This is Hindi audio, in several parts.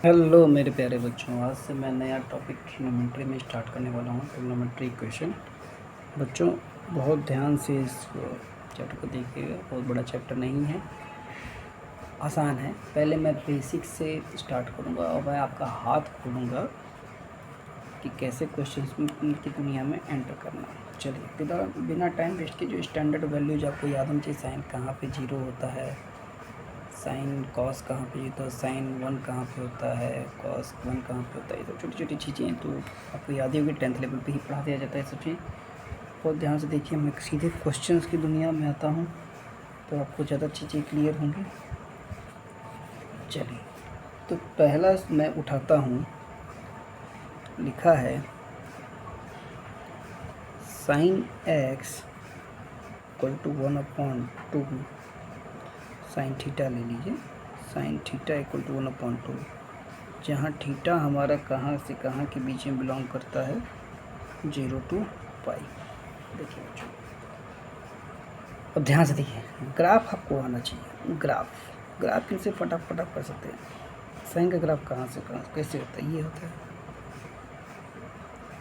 हेलो मेरे प्यारे बच्चों, आज से मैं नया टॉपिक ट्रिग्नोमेट्री में स्टार्ट करने वाला हूँ। Trigonometry equation. बच्चों बहुत ध्यान से इस चैप्टर को देखिएगा। बहुत बड़ा चैप्टर नहीं है, आसान है। पहले मैं बेसिक से स्टार्ट करूँगा और मैं आपका हाथ खोलूँगा कि कैसे क्वेश्चंस की दुनिया में एंटर करना है। चलिए बिना टाइम वेस्ट के जो स्टैंडर्ड वैल्यूज आपको याद होनी चाहिए, साइन कहाँ पे जीरो होता है, साइन कॉस कहाँ पे होता है, साइन 1 कहाँ पे होता है, कॉस 1 कहाँ पे होता है। ये सब छोटी छोटी चीज़ें हैं तो आपको याद ही होगी, 10th लेवल पे ही पढ़ा दिया जाता है सब चीज़। बहुत ध्यान से देखिए, मैं सीधे क्वेश्चंस की दुनिया में आता हूँ तो आपको ज़्यादा चीज़ें क्लियर होंगी। चलिए तो पहला मैं उठाता हूँ, लिखा है sine X equal to 1/2 sine theta ले लीजिए। साइन थीटा इक्वल टू 1/2, जहाँ थीटा हमारा कहाँ से कहाँ के बीच में बिलोंग करता है, 0 to पाई। देखिए बच्चों, अब ध्यान से देखिए, ग्राफ आपको आना चाहिए। ग्राफ किनसे फटाफट आप कर सकते हैं। साइन का ग्राफ कहाँ से कहाँ कैसे होता है, ये होता है,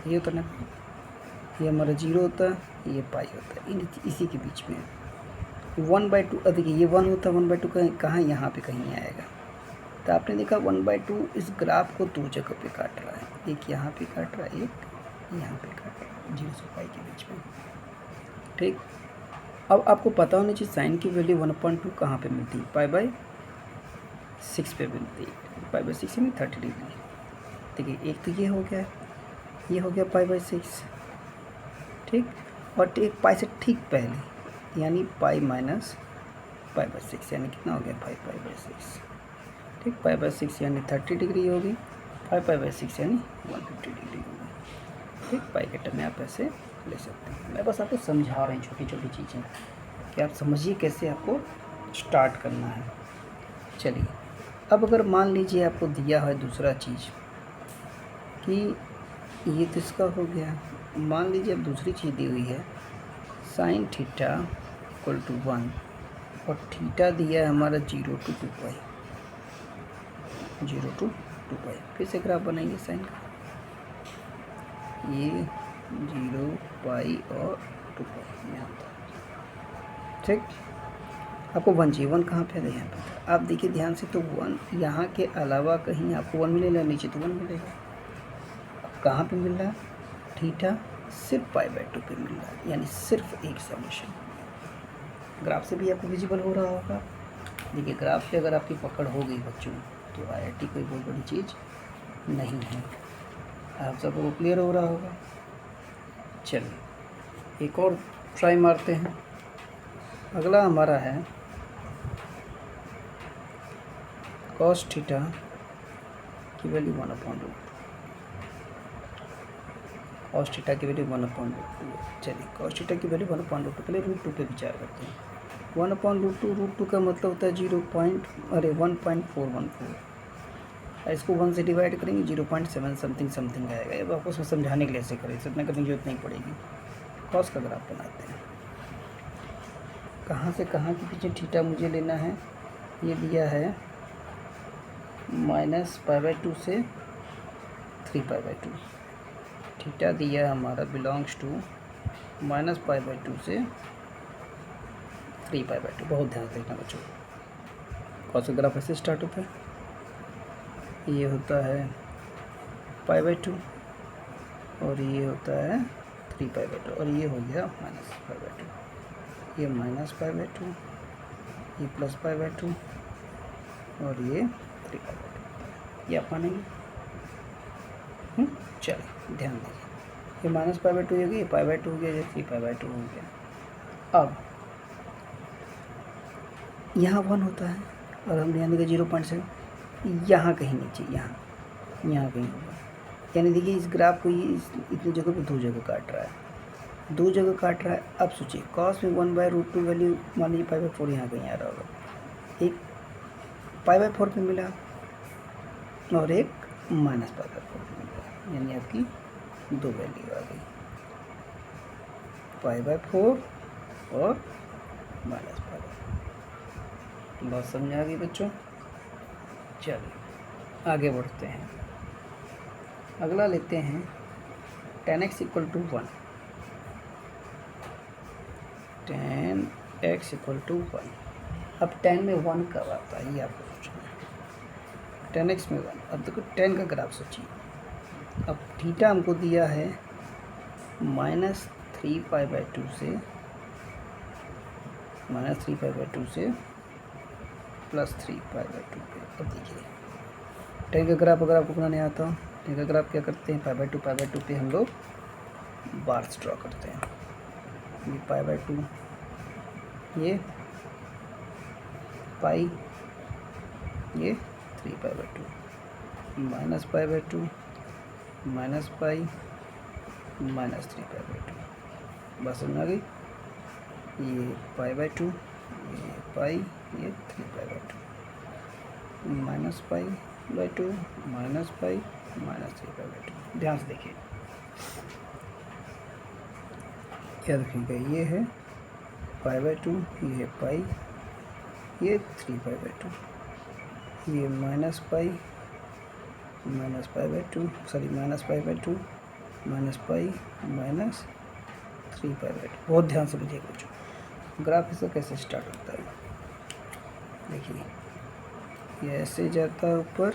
ये होता है ना, ये हमारा 0 होता है, ये पाई होता है, इसी के बीच में 1/2। देखिए ये 1 होता है, 1/2 कहाँ, यहाँ पे कहीं आएगा। तो आपने देखा 1/2 इस ग्राफ को 2 जगह पे काट रहा है, एक यहाँ पे काट रहा है, एक यहाँ पे काट रहा है, 0 से पाई के बीच में। ठीक, अब आपको पता होना चाहिए साइन की वैल्यू 1/2 कहाँ पे मिलती है, π/6 पे मिलती है। π/6 यानी 30 डिग्री। देखिए एक तो ये हो गया, ये हो गया π/6, ठीक। और एक पाई से ठीक पहले यानी पाई माइनस π/6 यानी कितना हो गया, 5π/6। ठीक, π/6 यानी 30 डिग्री होगी, 5π/6 यानी 150 डिग्री होगी। ठीक, पाई के टर्म में आप ऐसे ले सकते हैं। मैं बस आपको समझा रही हूँ छोटी छोटी चीज़ें कि आप समझिए कैसे आपको स्टार्ट करना है। चलिए अब अगर मान लीजिए आपको दिया है दूसरा चीज़ कि ये तो इसका हो गया, मान लीजिए अब दूसरी चीज़ दी हुई है साइन थीटा इक्वल टू 1 और थीटा दिया है हमारा 0 to 2π, 0 to 2π। फिर से ग्राफ बनाएंगे साइन का, ये 0 पाई और 2π यहाँ था। ठीक, आपको 1 चाहिए, 1 कहाँ पे है, यहाँ पे। आप देखिए ध्यान से, तो 1 यहाँ के अलावा कहीं आपको 1 मिलेगा, नीचे तो 1 मिलेगा। अब कहाँ पे मिल रहा है, थीटा सिर्फ π/2 पे मिल रहा है, यानी सिर्फ एक सॉल्यूशन। ग्राफ से भी आपको विजिबल हो रहा होगा। देखिए ग्राफ से अगर आपकी पकड़ हो गई बच्चों तो IIT कोई बहुत बड़ी चीज़ नहीं है। आप सबको क्लियर हो रहा होगा। चलिए एक और ट्राई मारते हैं। अगला हमारा है कॉस थीटा की वैल्यू 1/2, कॉस थीटा की वैल्यू 1/2। चलिए कॉस थीटा की वैल्यू 1/2, पहले √2 पे विचार करते हैं। 1/√2, √2 का मतलब होता है 1.414। इसको 1 से डिवाइड करेंगे 0.7 समथिंग आएगा। अब आपको समझाने के लिए ऐसे करें, इतना करने की जरूरत नहीं पड़ेगी। कॉस का ग्राफ बनाते हैं, कहाँ से कहाँ के पीछे थीटा मुझे लेना है। ये दिया है -π/2 से 3π/2। थीटा दिया है हमारा बिलोंग्स टू -π/2 से 3π/2। बहुत ध्यान से देखना बच्चों, कौन सा ग्राफ ऐसे स्टार्ट होता है, ये होता है π/2 और ये होता है 3π/2 और ये हो गया -π/2, ये -π/2, ये +π/2 और ये 3π/2। ये आप मानेंगे। चलिए ध्यान दीजिए, ये -π/2 हो गया, ये π/2 हो गया, ये 3π/2 हो गया। अब यहाँ 1 होता है और हमने यहाँ देखा 0.7, यहाँ कहीं नीचे, यहाँ कहीं होगा। यानी देखिए इस ग्राफ को ये इतनी जगह पे 2 जगह काट रहा है, 2 जगह काट रहा है। अब सोचिए कॉस में 1/√2 वैल्यू मान लीजिए π/4 यहाँ कहीं आ रहा होगा, एक π/4 पे मिला और एक -π/4 पे मिला, यानी आपकी 2 वैल्यू आ गई, π/4 और -π/4। बात समझ आ गई बच्चों। चलिए आगे बढ़ते हैं, अगला लेते हैं tan x equal to 1, tan x equal to 1। अब tan में 1 कब आता है ये आपको सोचना है, tan x में 1। अब देखो tan का ग्राफ सोचिए, अब थीटा हमको दिया है -3π/2 से -3π/2 से +3π/2 पे। अब देखिए tan का ग्राफ अगर आपको बनाने आता हो, tan का ग्राफ क्या करते हैं, π/2 पे हम लोग बार्स ड्रॉ करते हैं। ये π/2, ये पाई, ये 3π/2, -π/2 -पाई -3π/2। बस समझ आ गई, ये π/2, ये पाई, ये 3π/2, -π/2 -पाई -3π/2। ध्यान से देखिए, क्या रखिएगा, ये है π/2, ये पाई, ये 3π/2, ये -पाई -π/2 सॉरी -π/2 -पाई -3π/2। बहुत ध्यान से लीजिएगा बच्चों, ग्राफ इसका कैसे स्टार्ट होता है। देखिए ये ऐसे जाता है ऊपर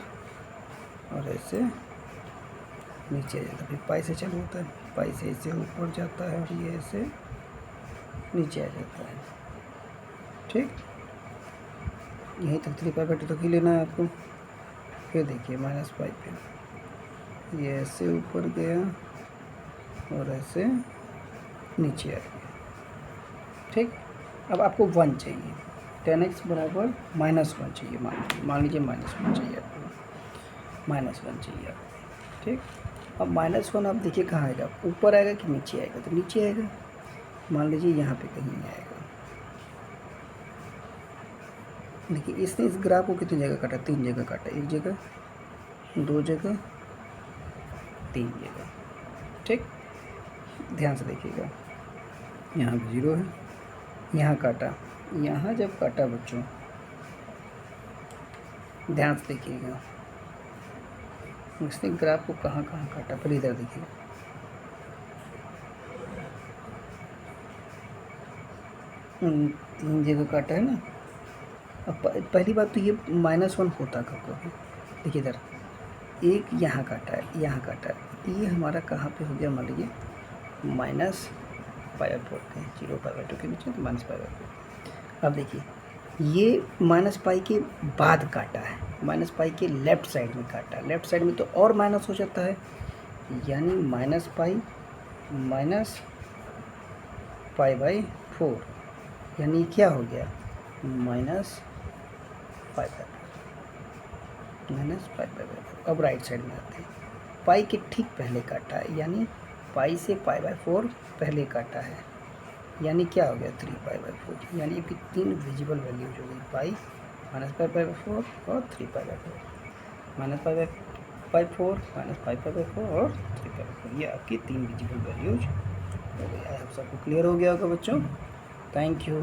और ऐसे नीचे आ जाता है, फिर पाई से चालू होता है, पाई से ऐसे ऊपर जाता है और ये ऐसे नीचे आ जाता है। ठीक, यहीं तक 3π/2 तक ही लेना है आपको। फिर देखिए -पाई पे ये ऐसे ऊपर गया और ऐसे नीचे आ गया। ठीक, अब आपको 1 चाहिए, tan x बराबर -1 चाहिए, मान लीजिए -1 चाहिए आपको, -1 चाहिए आपको। ठीक, अब -1 आप देखिए कहाँ आएगा, ऊपर आएगा कि नीचे आएगा, तो नीचे आएगा। मान लीजिए यहाँ पे कहीं आएगा। देखिए इसने इस ग्राफ को कितनी जगह काटा, 3 जगह काटा, 1 जगह, 2 जगह, 3 जगह। ठीक, ध्यान से देखिएगा, यहाँ पे 0 है, यहाँ काटा, यहाँ जब काटा बच्चों ध्यान से देखिएगा, इसने ग्राफ को कहाँ कहाँ काटा, पहले इधर देखिए, तीन जगह काटा है ना। अब पहली बात तो ये -1 होता कब कभी, देखिए इधर एक यहाँ काटा है, यहाँ काटा है, ये हमारा कहाँ पे हो गया, मान लीजिए -π/4 पे, 0π/2 के बीच में, तो -π/4। अब देखिए ये -पाई के बाद काटा है, -पाई के लेफ़्ट साइड में काटा है, लेफ़्ट साइड में तो और माइनस हो जाता है, यानी -पाई -π/4, यानी क्या हो गया, -π/4। अब राइट साइड में आते हैं, पाई के ठीक पहले काटा है, यानी पाई से π/4 पहले काटा है, यानी क्या हो गया, 3π/4। यानी कि 3 विजिबल वैल्यूज हो गई, पाई -π/4 और 3π/4, -π/4 -π/4 और 3π/4, ये आपकी 3 विजिबल वैल्यूज हो गई। आप सबको क्लियर हो गया होगा बच्चों, थैंक यू।